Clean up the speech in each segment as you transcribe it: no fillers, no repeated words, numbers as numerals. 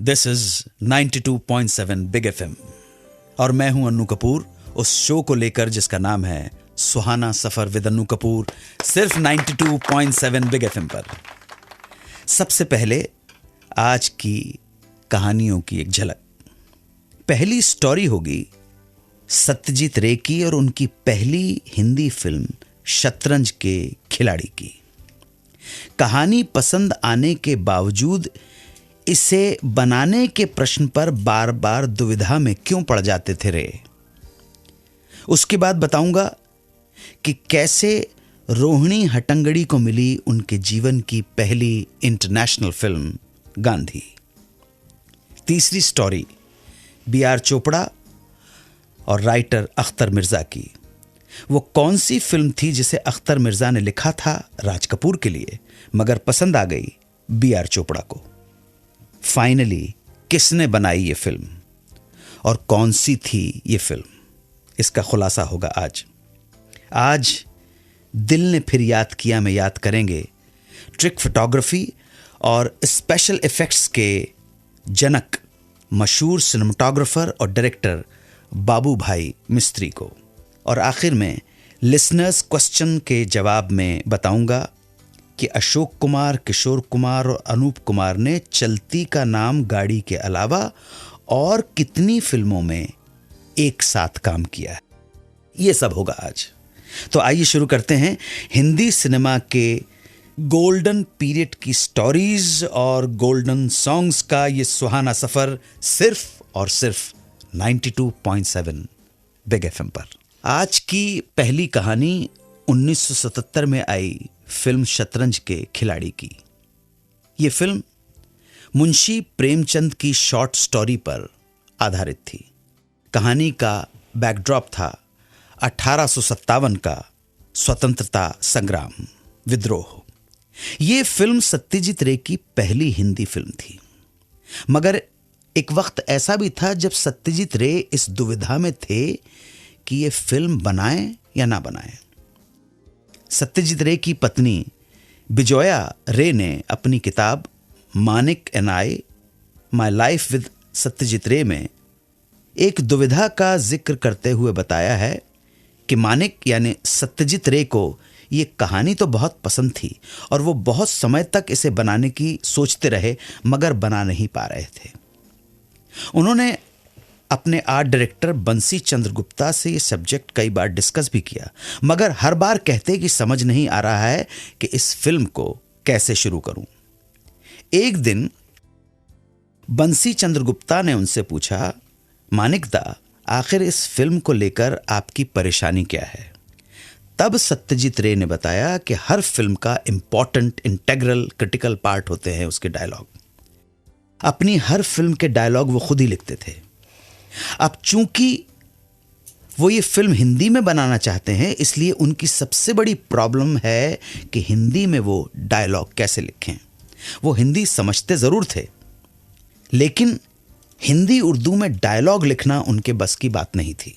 This is 92.7 big FM और मैं हूं अन्नू कपूर, उस शो को लेकर जिसका नाम है सुहाना सफर विद अन्नू कपूर, सिर्फ 92.7 बिग एफएम पर। सबसे पहले आज की कहानियों की एक झलक। पहली स्टोरी होगी सत्यजीत रे की और उनकी पहली हिंदी फिल्म शतरंज के खिलाड़ी की। कहानी पसंद आने के बावजूद इसे बनाने के प्रश्न पर बार बार दुविधा में क्यों पड़ जाते थे रे। उसके बाद बताऊंगा कि कैसे रोहिणी हट्टंगड़ी को मिली उनके जीवन की पहली इंटरनेशनल फिल्म गांधी। तीसरी स्टोरी बी.आर. चोपड़ा और राइटर अख्तर मिर्जा की। वो कौन सी फिल्म थी जिसे अख्तर मिर्जा ने लिखा था राज कपूर के लिए, मगर पसंद आ गई बी.आर. चोपड़ा को। फाइनली किसने बनाई ये फिल्म और कौन सी थी ये फिल्म, इसका खुलासा होगा आज दिल ने फिर याद किया में याद करेंगे ट्रिक फोटोग्राफी और स्पेशल इफेक्ट्स के जनक मशहूर सिनेमाटोग्राफर और डायरेक्टर बाबू भाई मिस्त्री को। और आखिर में लिसनर्स क्वेश्चन के जवाब में बताऊंगा कि अशोक कुमार, किशोर कुमार और अनूप कुमार ने चलती का नाम गाड़ी के अलावा और कितनी फिल्मों में एक साथ काम किया है। ये सब होगा आज। तो आइए शुरू करते हैं हिंदी सिनेमा के गोल्डन पीरियड की स्टोरीज और गोल्डन सॉन्ग्स का ये सुहाना सफर सिर्फ और सिर्फ 92.7 बिग एफएम पर। आज की पहली कहानी 1977 में आई फिल्म शतरंज के खिलाड़ी की। यह फिल्म मुंशी प्रेमचंद की शॉर्ट स्टोरी पर आधारित थी। कहानी का बैकड्रॉप था 1857 का स्वतंत्रता संग्राम, विद्रोह। यह फिल्म सत्यजीत रे की पहली हिंदी फिल्म थी, मगर एक वक्त ऐसा भी था जब सत्यजीत रे इस दुविधा में थे कि यह फिल्म बनाएं या ना बनाएं। सत्यजीत रे की पत्नी बिजोया रे ने अपनी किताब Manik and I my life with Satyajit रे में एक दुविधा का जिक्र करते हुए बताया है कि मानिक यानी सत्यजीत रे को ये कहानी तो बहुत पसंद थी और वो बहुत समय तक इसे बनाने की सोचते रहे, मगर बना नहीं पा रहे थे। उन्होंने अपने आर्ट डायरेक्टर बंसी चंद्रगुप्ता से ये सब्जेक्ट कई बार डिस्कस भी किया, मगर हर बार कहते कि समझ नहीं आ रहा है कि इस फिल्म को कैसे शुरू करूं। एक दिन बंसी चंद्रगुप्ता ने उनसे पूछा, मानिकदा, आखिर इस फिल्म को लेकर आपकी परेशानी क्या है? तब सत्यजीत रे ने बताया कि हर फिल्म का इंपॉर्टेंट, इंटेग्रल, क्रिटिकल पार्ट होते हैं उसके डायलॉग। अपनी हर फिल्म के डायलॉग वो खुद ही लिखते थे। अब चूंकि वो ये फिल्म हिंदी में बनाना चाहते हैं, इसलिए उनकी सबसे बड़ी प्रॉब्लम है कि हिंदी में वो डायलॉग कैसे लिखें। वो हिंदी समझते जरूर थे, लेकिन हिंदी उर्दू में डायलॉग लिखना उनके बस की बात नहीं थी।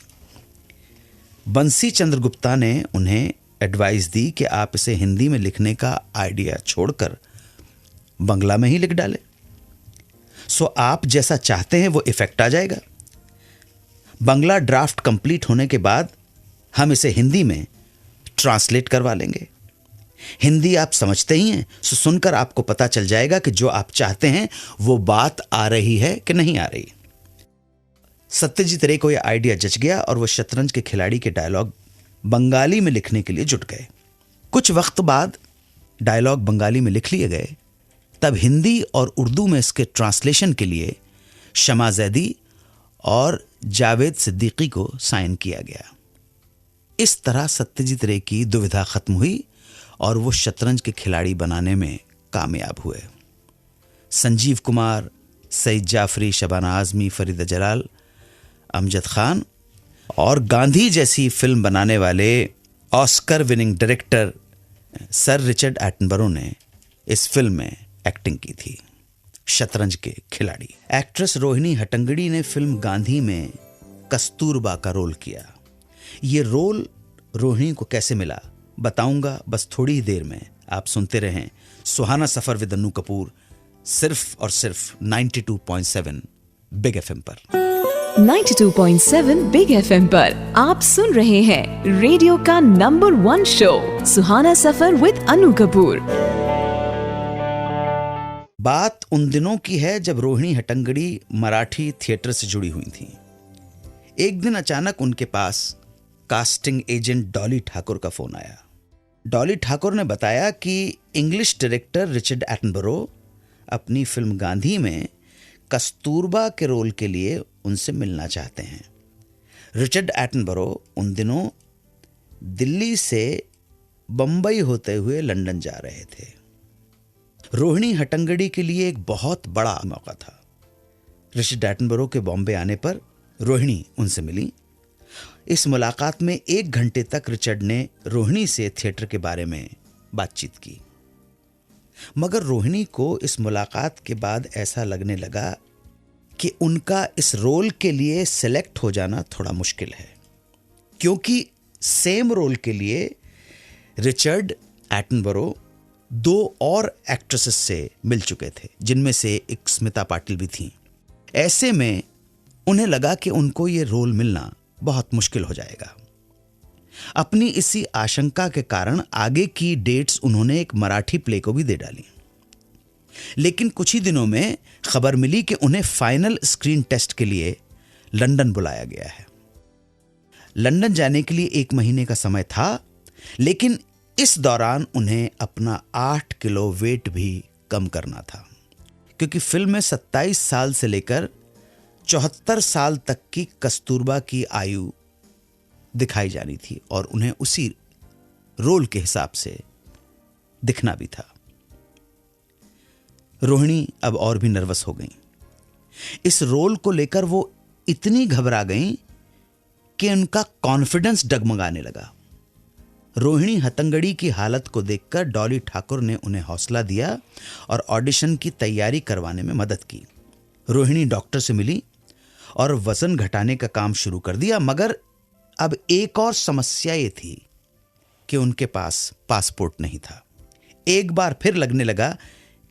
बंसी चंद्रगुप्ता ने उन्हें एडवाइस दी कि आप इसे हिंदी में लिखने का आइडिया छोड़कर बंगला में ही लिख डालें, सो आप जैसा चाहते हैं वो इफेक्ट आ जाएगा। बंगला ड्राफ्ट कंप्लीट होने के बाद हम इसे हिंदी में ट्रांसलेट करवा लेंगे। हिंदी आप समझते ही हैं, सो सुनकर आपको पता चल जाएगा कि जो आप चाहते हैं वो बात आ रही है कि नहीं आ रही। सत्यजीत रे को यह आइडिया जच गया और वो शतरंज के खिलाड़ी के डायलॉग बंगाली में लिखने के लिए जुट गए। कुछ वक्त बाद डायलॉग बंगाली में लिख लिए गए। तब हिंदी और उर्दू में इसके ट्रांसलेशन के लिए शमा जैदी और जावेद सिद्दीकी को साइन किया गया। इस तरह सत्यजीत रे की दुविधा खत्म हुई और वो शतरंज के खिलाड़ी बनाने में कामयाब हुए। संजीव कुमार, सईद जाफरी, शबाना आजमी, फरीदा जलाल, अमजद खान और गांधी जैसी फिल्म बनाने वाले Oscar winning director sir Richard Attenborough ने इस फिल्म में एक्टिंग की थी, शतरंज के खिलाड़ी। एक्ट्रेस रोहिणी हट्टंगड़ी ने फिल्म गांधी में कस्तूरबा का रोल किया। ये रोल रोहिणी को कैसे मिला बताऊंगा बस थोड़ी ही देर में। आप सुनते रहें सुहाना सफर विद अन्नू कपूर सिर्फ और सिर्फ 92.7 बिग एफएम पर। 92.7 बिग एफएम पर आप सुन रहे हैं रेडियो का number 1 show Suhana Safar with Anu Kapoor. बात उन दिनों की है जब रोहिणी हट्टंगडी मराठी थिएटर से जुड़ी हुई थी। एक दिन अचानक उनके पास कास्टिंग एजेंट डॉली ठाकुर का फोन आया। डॉली ठाकुर ने बताया कि इंग्लिश डायरेक्टर रिचर्ड एटनबरो अपनी फिल्म गांधी में कस्तूरबा के रोल के लिए उनसे मिलना चाहते हैं। रिचर्ड एटनबरो उन दिनों दिल्ली से बंबई होते हुए लंदन जा रहे थे। रोहिणी हट्टंगडी के लिए एक बहुत बड़ा मौका था। रिचर्ड एटनबरो के बॉम्बे आने पर रोहिणी उनसे मिली। इस मुलाकात में 1 घंटे तक रिचर्ड ने रोहिणी से थिएटर के बारे में बातचीत की, मगर रोहिणी को इस मुलाकात के बाद ऐसा लगने लगा कि उनका इस रोल के लिए सेलेक्ट हो जाना थोड़ा मुश्किल है, क्योंकि सेम रोल के लिए रिचर्ड एटनबरो 2 और एक्ट्रेसेस से मिल चुके थे, जिनमें से एक स्मिता पाटिल भी थी। ऐसे में उन्हें लगा कि उनको ये रोल मिलना बहुत मुश्किल हो जाएगा। अपनी इसी आशंका के कारण आगे की डेट्स उन्होंने एक मराठी प्ले को भी दे डाली। लेकिन कुछ ही दिनों में खबर मिली कि उन्हें फाइनल स्क्रीन टेस्ट के लिए लंदन बुलाया गया है। लंदन जाने के लिए 1 महीने का समय था, लेकिन इस दौरान उन्हें अपना 8 किलो वेट भी कम करना था, क्योंकि फिल्म में 27 साल से लेकर 74 साल तक की कस्तूरबा की आयु दिखाई जानी थी और उन्हें उसी रोल के हिसाब से दिखना भी था। रोहिणी अब और भी नर्वस हो गई। इस रोल को लेकर वो इतनी घबरा गई कि उनका कॉन्फिडेंस डगमगाने लगा। रोहिणी हट्टंगडी की हालत को देखकर डॉली ठाकुर ने उन्हें हौसला दिया और ऑडिशन की तैयारी करवाने में मदद की। रोहिणी डॉक्टर से मिली और वजन घटाने का काम शुरू कर दिया, मगर अब एक और समस्या ये थी कि उनके पास पासपोर्ट नहीं था। एक बार फिर लगने लगा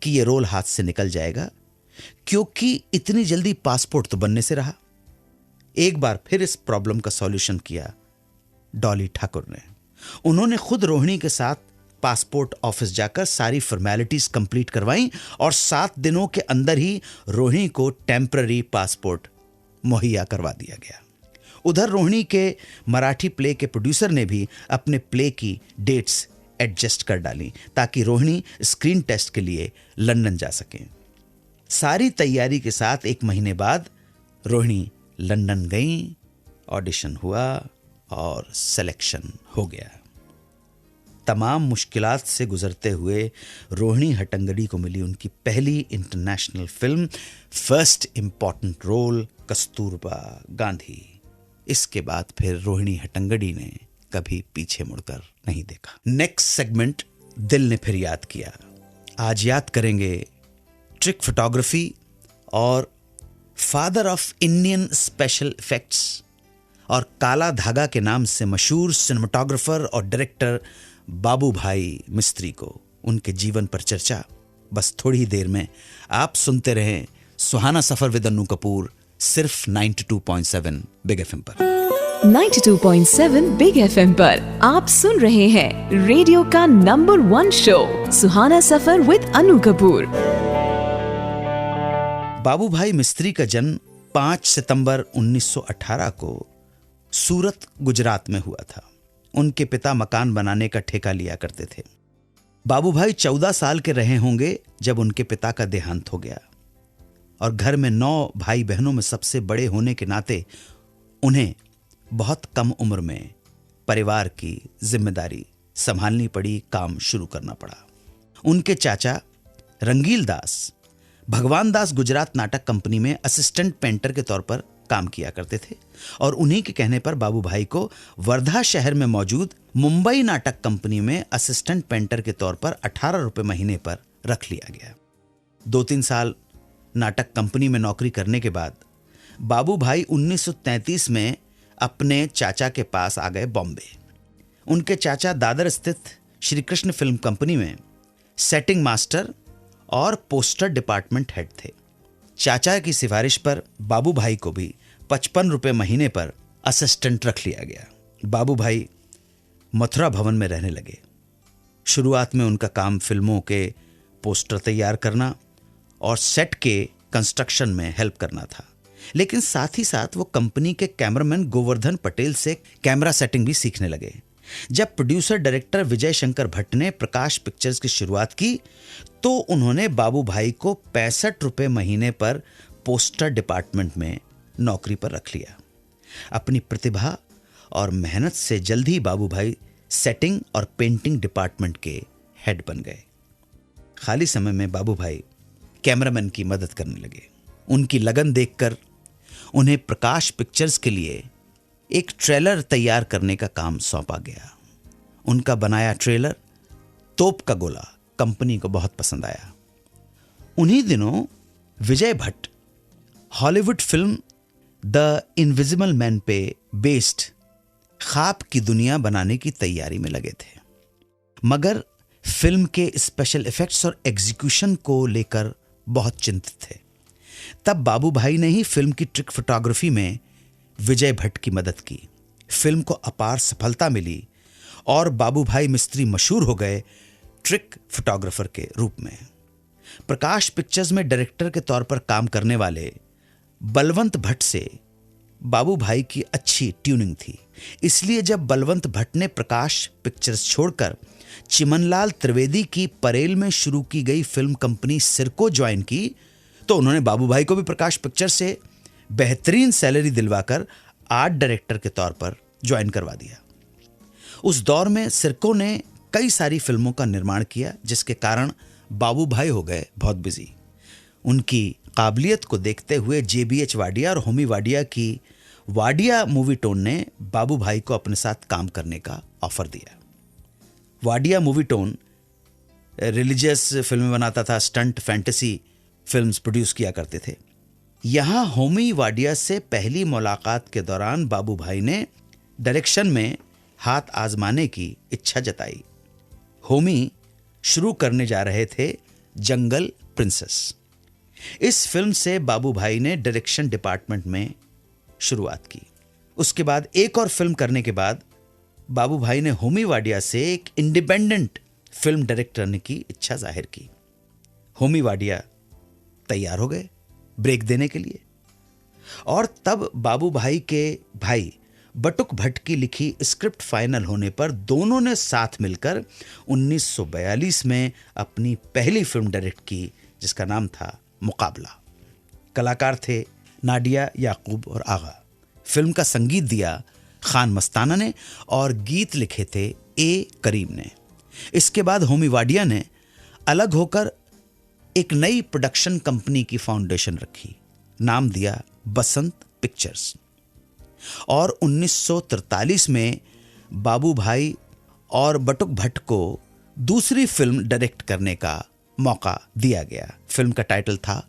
कि ये रोल हाथ से निकल जाएगा, क्योंकि इतनी जल्दी पासपोर्ट तो बनने से रहा। एक बार फिर इस प्रॉब्लम का सॉल्यूशन किया डॉली ठाकुर ने। उन्होंने खुद रोहिणी के साथ पासपोर्ट ऑफिस जाकर सारी फॉर्मेलिटीज कंप्लीट करवाई और 7 दिनों के अंदर ही रोहिणी को टेम्पररी पासपोर्ट मुहैया करवा दिया गया। उधर रोहिणी के मराठी प्ले के प्रोड्यूसर ने भी अपने प्ले की डेट्स एडजस्ट कर डाली ताकि रोहिणी स्क्रीन टेस्ट के लिए लंदन जा सकें। सारी तैयारी के साथ 1 महीने बाद रोहिणी लंदन गई, ऑडिशन हुआ और सिलेक्शन हो गया। तमाम मुश्किलात से गुजरते हुए रोहिणी हट्टंगडी को मिली उनकी पहली international film, first important role Kasturba Gandhi. इसके बाद फिर रोहिणी हट्टंगडी ने कभी पीछे मुड़कर नहीं देखा। नेक्स्ट सेगमेंट दिल ने फिर याद किया। आज याद करेंगे ट्रिक फोटोग्राफी और father of Indian special effects और काला धागा के नाम से मशहूर सिनेमाटोग्राफर और डायरेक्टर बाबू भाई मिस्त्री को, उनके जीवन पर चर्चा बस थोड़ी ही देर में। आप सुनते रहें सुहाना सफर विद अनु कपूर, सिर्फ 92.7 बिग एफएम पर। 92.7 बिग एफएम पर आप सुन रहे हैं रेडियो का number 1 show Suhana Safar with Anu Kapoor. Babu Bhai Mistry का जन्म 5 सितंबर 1918 को सूरत, गुजरात में हुआ था। उनके पिता मकान बनाने का ठेका लिया करते थे। बाबू भाई 14 साल के रहे होंगे जब उनके पिता का देहांत हो गया और घर में 9 भाई बहनों में सबसे बड़े होने के नाते उन्हें बहुत कम उम्र में परिवार की जिम्मेदारी संभालनी पड़ी, काम शुरू करना पड़ा। उनके चाचा रंगील दास भगवान दास गुजरात नाटक कंपनी में असिस्टेंट पेंटर के तौर पर काम किया करते थे और उन्हीं के कहने पर बाबू भाई को वर्धा शहर में मौजूद मुंबई नाटक कंपनी में असिस्टेंट पेंटर के तौर पर 18 रुपए महीने पर रख लिया गया। 2-3 साल नाटक कंपनी में नौकरी करने के बाद बाबू भाई 1933 में अपने चाचा के पास आ गए बॉम्बे। उनके चाचा दादर स्थित श्री कृष्ण फिल्म कंपनी में सेटिंग मास्टर और पोस्टर डिपार्टमेंट हेड थे। चाचा की सिफारिश पर बाबू भाई को भी 55 रुपये महीने पर असिस्टेंट रख लिया गया। बाबू भाई मथुरा भवन में रहने लगे। शुरुआत में उनका काम फिल्मों के पोस्टर तैयार करना और सेट के कंस्ट्रक्शन में हेल्प करना था, लेकिन साथ ही साथ वो कंपनी के कैमरामैन गोवर्धन पटेल से कैमरा सेटिंग भी सीखने लगे। जब प्रोड्यूसर डायरेक्टर विजय शंकर भट्ट ने प्रकाश पिक्चर्स की शुरुआत की तो उन्होंने बाबू भाई को 65 रुपये महीने पर पोस्टर डिपार्टमेंट में नौकरी पर रख लिया। अपनी प्रतिभा और मेहनत से जल्द ही बाबू भाई सेटिंग और पेंटिंग डिपार्टमेंट के हेड बन गए। खाली समय में बाबू भाई कैमरामैन की मदद करने लगे। उनकी लगन देखकर उन्हें प्रकाश पिक्चर्स के लिए एक ट्रेलर तैयार करने का काम सौंपा गया। उनका बनाया ट्रेलर तोप का गोला कंपनी को बहुत पसंद आया। उन्हीं दिनों Vijay Bhatt Hollywood film the invisible man पे बेस्ड ख्वाब की दुनिया बनाने की तैयारी में लगे थे, मगर फिल्म के स्पेशल इफेक्ट्स और एग्जीक्यूशन को लेकर बहुत चिंतित थे। तब बाबू भाई ने ही फिल्म की ट्रिक फोटोग्राफी में विजय भट्ट की मदद की। फिल्म को अपार सफलता मिली और बाबू भाई मिस्त्री मशहूर हो गए ट्रिक फोटोग्राफर के रूप में। प्रकाश पिक्चर्स में डायरेक्टर के तौर पर काम करने वाले बलवंत भट्ट से बाबू भाई की अच्छी ट्यूनिंग थी, इसलिए जब बलवंत भट्ट ने प्रकाश पिक्चर्स छोड़कर चिमनलाल त्रिवेदी की परेल में शुरू की गई फिल्म कंपनी सिरको ज्वाइन की तो उन्होंने बाबू भाई को भी प्रकाश पिक्चर्स से बेहतरीन सैलरी दिलवाकर आर्ट डायरेक्टर के तौर पर ज्वाइन करवा दिया। उस दौर में सिरको ने कई सारी फिल्मों का निर्माण किया, जिसके कारण बाबू भाई हो गए बहुत बिजी। उनकी काबिलियत को देखते हुए JBH वाडिया और होमी वाडिया की वाडिया मूवी टोन ने बाबू भाई को अपने साथ काम करने का ऑफर दिया। वाडिया मूवी टोन रिलीजियस फिल्में बनाता था, स्टंट फैंटेसी फिल्म्स प्रोड्यूस किया करते थे। यहां होमी वाडिया से पहली मुलाकात के दौरान बाबू भाई ने डायरेक्शन में हाथ आजमाने की इच्छा जताई। होमी शुरू करने जा रहे थे जंगल प्रिंसेस। इस फिल्म से बाबू भाई ने डायरेक्शन डिपार्टमेंट में शुरुआत की। उसके बाद एक और फिल्म करने के बाद बाबू भाई ने होमी वाडिया से एक इंडिपेंडेंट फिल्म डायरेक्ट करने की इच्छा जाहिर की। होमी वाडिया तैयार हो गए ब्रेक देने के लिए, और तब बाबू भाई के भाई बटुक भट्ट की लिखी स्क्रिप्ट फाइनल होने पर दोनों ने साथ मिलकर 1942 में अपनी पहली फिल्म डायरेक्ट की, जिसका नाम था मुकाबला। कलाकार थे नाडिया याकूब और आगा। फिल्म का संगीत दिया खान मस्ताना ने और गीत लिखे थे ए करीम ने। इसके बाद होमी वाडिया ने अलग होकर एक नई प्रोडक्शन कंपनी की फाउंडेशन रखी, नाम दिया बसंत पिक्चर्स, और 1943 में बाबू भाई और बटुक भट्ट को दूसरी फिल्म डायरेक्ट करने का मौका दिया गया। फिल्म का टाइटल था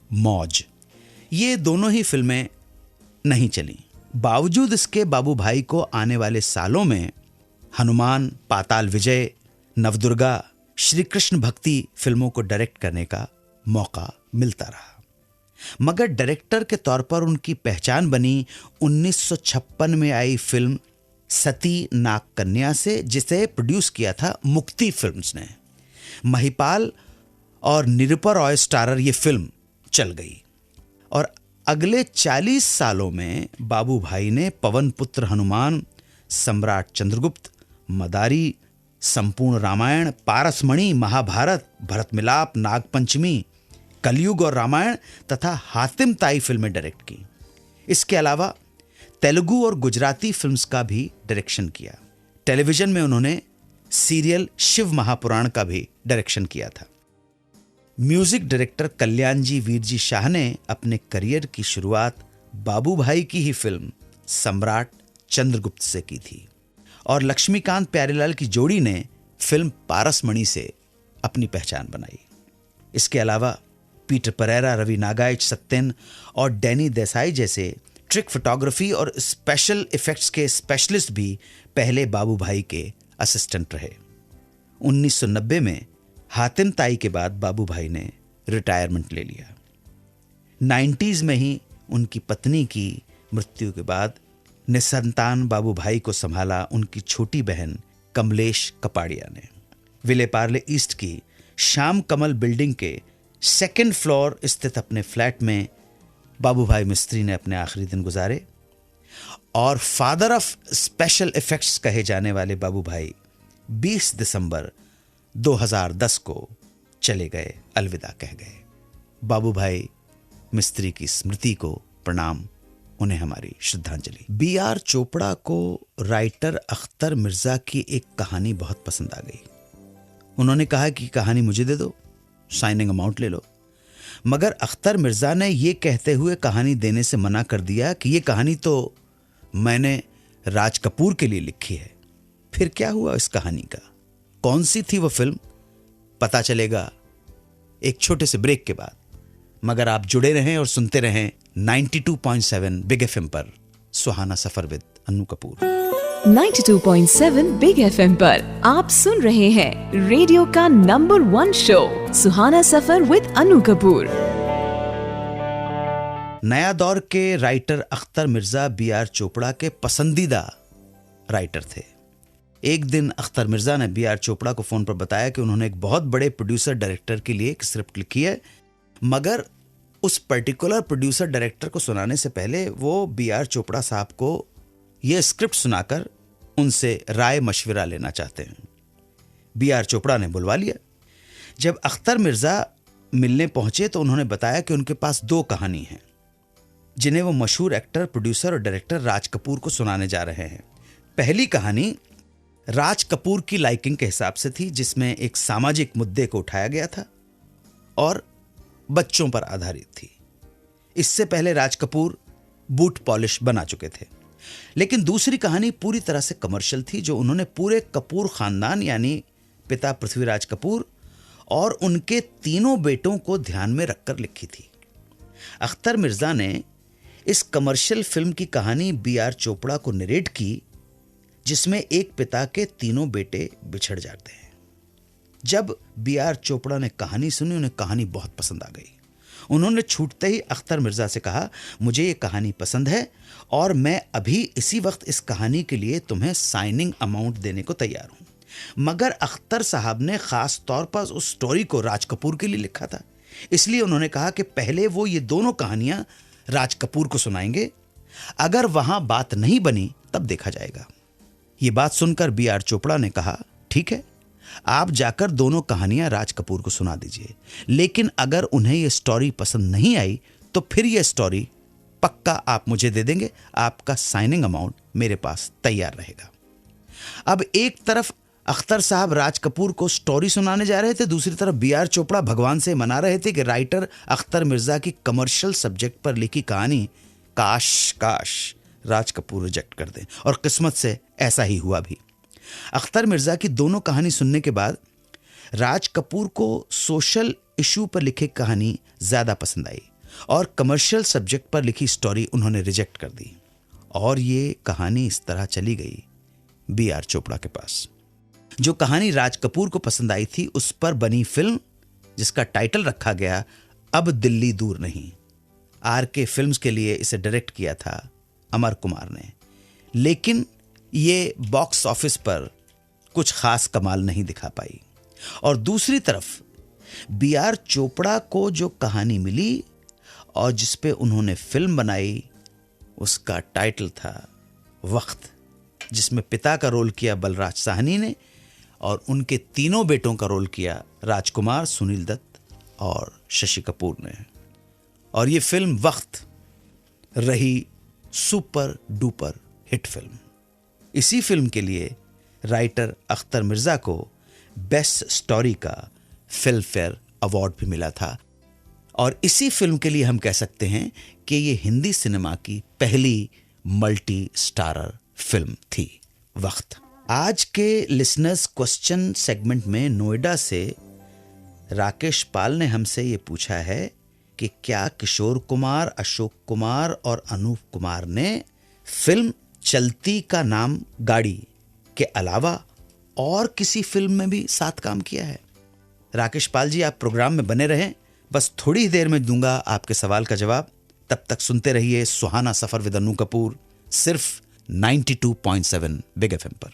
मौज। ये दोनों ही फिल्में नहीं चली। बावजूद इसके बाबू भाई को आने वाले सालों में हनुमान, पाताल विजय, नवदुर्गा, श्री कृष्ण भक्ति फिल्मों को डायरेक्ट करने का मौका मिलता रहा, मगर डायरेक्टर के तौर पर उनकी पहचान बनी 1956 में आई फिल्म सती नाग कन्या से, जिसे प्रोड्यूस किया था मुक्ति फिल्म्स ने। महिपाल और निरुपा रॉय स्टारर ये फिल्म चल गई, और अगले 40 सालों में बाबू भाई ने पवन पुत्र हनुमान, सम्राट चंद्रगुप्त, मदारी, संपूर्ण रामायण, पारसमणि, महाभारत, भरत मिलाप, नागपंचमी, कलयुग और रामायण तथा हातिम ताई फिल्में डायरेक्ट की। इसके अलावा तेलुगु और गुजराती फिल्म्स का भी डायरेक्शन किया। टेलीविजन में उन्होंने सीरियल शिव महापुराण का भी डायरेक्शन किया था। म्यूजिक डायरेक्टर कल्याण जी वीर जी शाह ने अपने करियर की शुरुआत बाबू भाई की ही फिल्म सम्राट चंद्रगुप्त से की थी, और लक्ष्मीकांत प्यारेलाल की जोड़ी ने फिल्म पारसमणि से अपनी पहचान बनाई। इसके अलावा पीटर परेरा, रवि नागाइच, सत्यन और डैनी देसाई जैसे ट्रिक फोटोग्राफी और स्पेशल इफेक्ट्स के स्पेशलिस्ट भी पहले बाबू भाई के असिस्टेंट रहे। 1990 में हातिम ताई के बाद बाबू भाई ने रिटायरमेंट ले लिया। 90s में ही उनकी पत्नी की मृत्यु के बाद निसंतान बाबू भाई को संभाला उनकी छोटी बहन कमलेश कपाड़िया ने। विलेपार्ले ईस्ट की श्याम कमल बिल्डिंग के 2nd फ्लोर स्थित अपने फ्लैट में बाबू भाई मिस्त्री ने अपने आखिरी दिन गुजारे और फादर ऑफ स्पेशल इफेक्ट्स कहे जाने वाले बाबू भाई 20 दिसंबर 2010 को चले गए, अलविदा कह गए। बाबू भाई मिस्त्री की स्मृति को प्रणाम, उन्हें हमारी श्रद्धांजलि। B.R. चोपड़ा को राइटर अख्तर मिर्जा की एक कहानी बहुत पसंद आ गई। उन्होंने कहा कि कहानी मुझे दे दो, साइनिंग अमाउंट ले लो। मगर अख्तर मिर्जा ने यह कहते हुए कहानी देने से मना कर दिया कि यह कहानी तो मैंने राज कपूर के लिए लिखी है। फिर क्या हुआ इस कहानी का, कौन सी थी वो फिल्म, पता चलेगा एक छोटे से ब्रेक के बाद। मगर आप जुड़े रहें और सुनते रहें 92.7 बिग एफएम पर Suhana Safar with Annu Kapoor. 92.7 big FM पर आप सुन रहे हैं रेडियो का number 1 show Suhana Safar with Annu Kapoor. Naya Daur के राइटर अख्तर मिर्जा B.R. चोपड़ा के पसंदीदा राइटर थे। एक दिन अख्तर मिर्जा ने B.R. चोपड़ा को फोन पर बताया कि उन्होंने एक बहुत बड़े प्रोड्यूसर डायरेक्टर के लिए एक स्क्रिप्ट लिखी है, मगर उस पर्टिकुलर प्रोड्यूसर डायरेक्टर को सुनाने से पहले वो B.R. चोपड़ा साहब को यह स्क्रिप्ट सुनाकर उनसे राय मशविरा लेना चाहते हैं। B.R. चोपड़ा ने बुलवा लिया। जब अख्तर मिर्जा मिलने पहुंचे तो उन्होंने बताया कि उनके पास 2 कहानी हैं जिन्हें वो मशहूर एक्टर, प्रोड्यूसर और डायरेक्टर राज कपूर को सुनाने जा रहे हैं। पहली कहानी राज कपूर की लाइकिंग के हिसाब से थी, जिसमें एक सामाजिक मुद्दे को उठाया गया था और बच्चों पर आधारित थी। इससे पहले राज कपूर बूट पॉलिश बना चुके थे। लेकिन दूसरी कहानी पूरी तरह से कमर्शियल थी, जो उन्होंने पूरे कपूर खानदान यानी पिता पृथ्वीराज कपूर और उनके 3 बेटों को ध्यान में रखकर लिखी थी। अख्तर मिर्जा ने इस कमर्शियल फिल्म की कहानी B.R. चोपड़ा को नरेट की, जिसमें एक पिता के 3 बेटे बिछड़ जाते हैं। जब B.R. चोपड़ा ने कहानी सुनी, उन्हें कहानी बहुत पसंद आ गई। उन्होंने छूटते ही अख्तर मिर्जा से कहा, मुझे ये कहानी पसंद है और मैं अभी इसी वक्त इस कहानी के लिए तुम्हें साइनिंग अमाउंट देने को तैयार हूं। मगर अख्तर साहब ने खास तौर पर उस स्टोरी को राज कपूर के लिए लिखा था, इसलिए उन्होंने कहा कि पहले वो ये दोनों कहानियां राज कपूर को सुनाएंगे, अगर वहां बात नहीं बनी तब देखा जाएगा। ये बात सुनकर B.R. चोपड़ा ने कहा, ठीक है, आप जाकर दोनों कहानियां राज कपूर को सुना दीजिए, लेकिन अगर उन्हें यह स्टोरी पसंद नहीं आई तो फिर यह स्टोरी पक्का आप मुझे दे देंगे, आपका साइनिंग अमाउंट मेरे पास तैयार रहेगा। अब एक तरफ अख्तर साहब राज कपूर को स्टोरी सुनाने जा रहे थे, दूसरी तरफ B.R. चोपड़ा भगवान से मना रहे थे कि राइटर अख्तर मिर्जा की कमर्शियल सब्जेक्ट पर लिखी कहानी काश राज कपूर रिजेक्ट कर दें, और किस्मत से ऐसा ही हुआ भी। अख्तर मिर्जा की दोनों कहानी सुनने के बाद राज कपूर को सोशल इशू पर लिखी कहानी ज्यादा पसंद आई और कमर्शियल सब्जेक्ट पर लिखी स्टोरी उन्होंने रिजेक्ट कर दी, और ये कहानी इस तरह चली गई B.R. चोपड़ा के पास। जो कहानी राज कपूर को पसंद आई थी, उस पर बनी फिल्म जिसका टाइटल रखा गया अब दिल्ली दूर नहीं। RK फिल्म्स के लिए इसे डायरेक्ट किया था अमर कुमार ने, लेकिन ये बॉक्स ऑफिस पर कुछ खास कमाल नहीं दिखा पाई। और दूसरी तरफ B.R. चोपड़ा को जो कहानी मिली और जिस पे उन्होंने फिल्म बनाई, उसका टाइटल था वक्त, जिसमें पिता का रोल किया बलराज साहनी ने और उनके 3 बेटों का रोल किया राजकुमार, सुनील दत्त और शशि कपूर ने। और ये फिल्म वक्त रही सुपर डुपर हिट फिल्म। इसी फिल्म के लिए राइटर अख्तर मिर्जा को बेस्ट स्टोरी का फिल्म फेयर अवार्ड भी मिला था, और इसी फिल्म के लिए हम कह सकते हैं कि ये हिंदी सिनेमा की पहली मल्टी स्टारर फिल्म थी वक्त। आज के लिसनर्स क्वेश्चन सेगमेंट में नोएडा से राकेश पाल ने हमसे ये पूछा है कि क्या किशोर कुमार, अशोक कुमार और अनूप कुमार ने फिल्म चलती का नाम गाड़ी के अलावा और किसी फिल्म में भी साथ काम किया है? राकेश पाल जी, आप प्रोग्राम में बने रहें, बस थोड़ी ही देर में दूंगा आपके सवाल का जवाब। तब तक सुनते रहिए सुहाना सफर विद अन्नू कपूर, सिर्फ 92.7 बिग एफएम पर।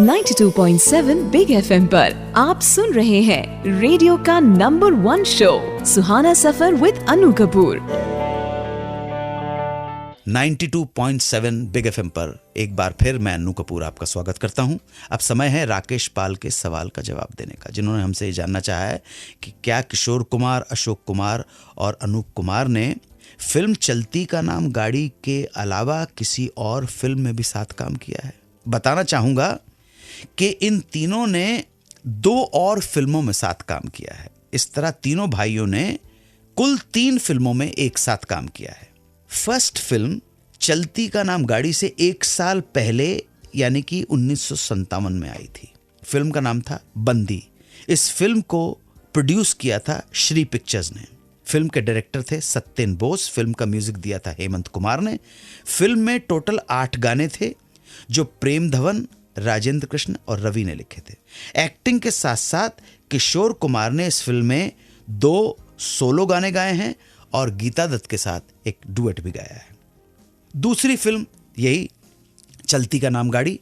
92.7 बिग एफएम पर आप सुन रहे हैं रेडियो का number 1 show Suhana Safar with Annu Kapoor. 92.7 big FM पर एक बार फिर मैं अन्नू कपूर आपका स्वागत करता हूं। अब समय है राकेश पाल के सवाल का जवाब देने का, जिन्होंने हमसे ये जानना चाहा है कि क्या किशोर कुमार, अशोक कुमार और अनूप कुमार ने फिल्म चलती का नाम गाड़ी के अलावा किसी और फिल्म में भी साथ काम किया है। बताना चाहूंगा कि इन तीनों ने 2 और फिल्मों में साथ काम किया है। इस तरह तीनों भाइयों ने कुल 3 फिल्मों में एक साथ काम किया है। फर्स्ट फिल्म चलती का नाम गाड़ी से 1 साल पहले यानी कि 1957 में आई थी। फिल्म का नाम था बंदी। इस फिल्म को प्रोड्यूस किया था श्री पिक्चर्स ने। फिल्म के डायरेक्टर थे सत्येन बोस। फिल्म का म्यूजिक दिया था हेमंत कुमार ने। फिल्म में टोटल 8 गाने थे जो प्रेम धवन, राजेंद्र कृष्ण और रवि ने लिखे थे। एक्टिंग के साथ साथ किशोर कुमार ने इस फिल्म में 2 सोलो गाने गाए हैं और गीता दत्त के साथ एक डुएट भी गाया है। दूसरी फिल्म यही चलती का नाम गाड़ी,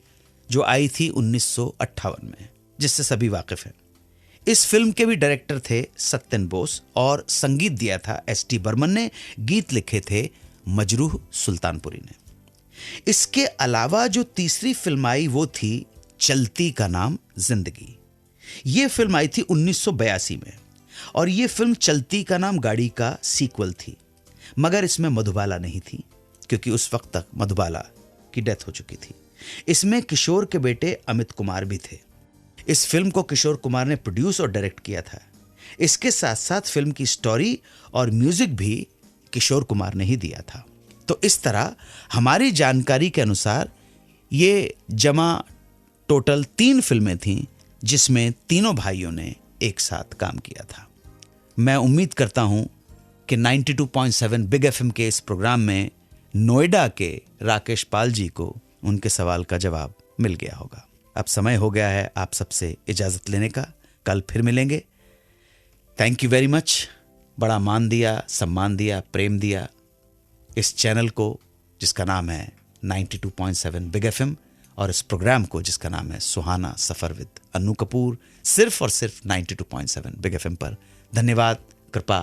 जो आई थी 1958 में, जिससे सभी वाकिफ हैं। इस फिल्म के भी डायरेक्टर थे सत्येन बोस और संगीत दिया था एस.टी. बर्मन ने। गीत लिखे थे मजरूह सुल्तानपुरी ने। इसके अलावा जो तीसरी फिल्म आई वो थी चलती का नाम जिंदगी। ये फिल्म आई थी 1982 में और ये फिल्म चलती का नाम गाड़ी का सीक्वल थी, मगर इसमें मधुबाला नहीं थी क्योंकि उस वक्त तक मधुबाला की डेथ हो चुकी थी। इसमें किशोर के बेटे अमित कुमार भी थे। इस फिल्म को किशोर कुमार ने प्रोड्यूस और डायरेक्ट किया था। इसके साथ साथ फिल्म की स्टोरी और म्यूजिक भी किशोर कुमार ने ही दिया था। तो इस तरह हमारी जानकारी के अनुसार ये जमा टोटल 3 फिल्में थीं जिसमें तीनों भाइयों ने एक साथ काम किया था। मैं उम्मीद करता हूं कि 92.7 बिग एफएम के इस प्रोग्राम में नोएडा के राकेश पाल जी को उनके सवाल का जवाब मिल गया होगा। अब समय हो गया है आप सबसे इजाज़त लेने का। कल फिर मिलेंगे। Thank you very much. बड़ा मान दिया, सम्मान दिया, प्रेम दिया इस चैनल को जिसका नाम है 92.7 बिग एफएम और इस प्रोग्राम को जिसका नाम है सुहाना सफर विद अन्नू कपूर, सिर्फ और सिर्फ 92.7 बिग एफएम पर। धन्यवाद, कृपा,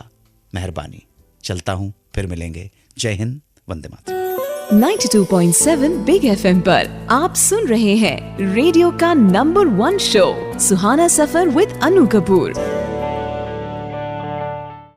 मेहरबानी। चलता हूं, फिर मिलेंगे। जय हिंद, वंदे मातरम। 92.7 बिग एफएम पर आप सुन रहे हैं रेडियो का number 1 show Suhana Safar with Annu Kapoor.